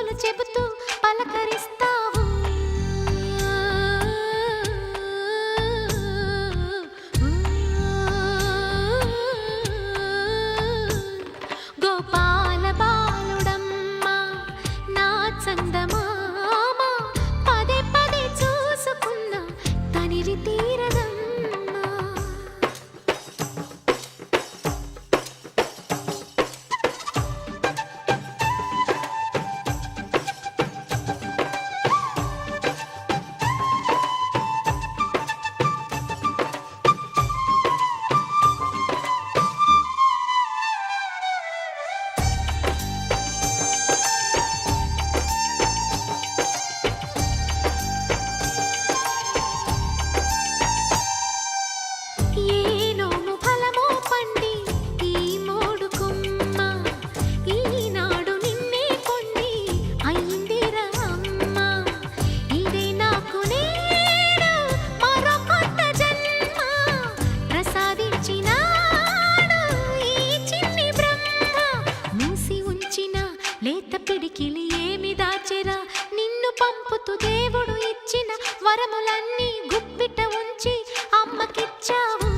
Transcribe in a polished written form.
సూక్తులు చెబుతూ పలకరిస్తావు. గోపాల బాలుడమ్మ నా చందమామ పదే పదే చూసుకున్న తనివి తీరదమ్మా. ఏనోము ఫలమో పండి ఈ మోడు కొమ్మ ఈనాడు నిన్నే కొన్ని అయిందిరా అమ్మ. ఇదే నాకు నేడు మరో కొత్త జన్మ ప్రసాదించినాడు ఈ చిన్ని బ్రహ్మ. మూసి ఉంచిన లేత పిడికిలి ఏమి దాచెరా, నిన్ను పంపుతూ దేవుడు ఇచ్చిన వరములన్నీ గుప్పిట ఉంచి అమ్మకిచ్చావు.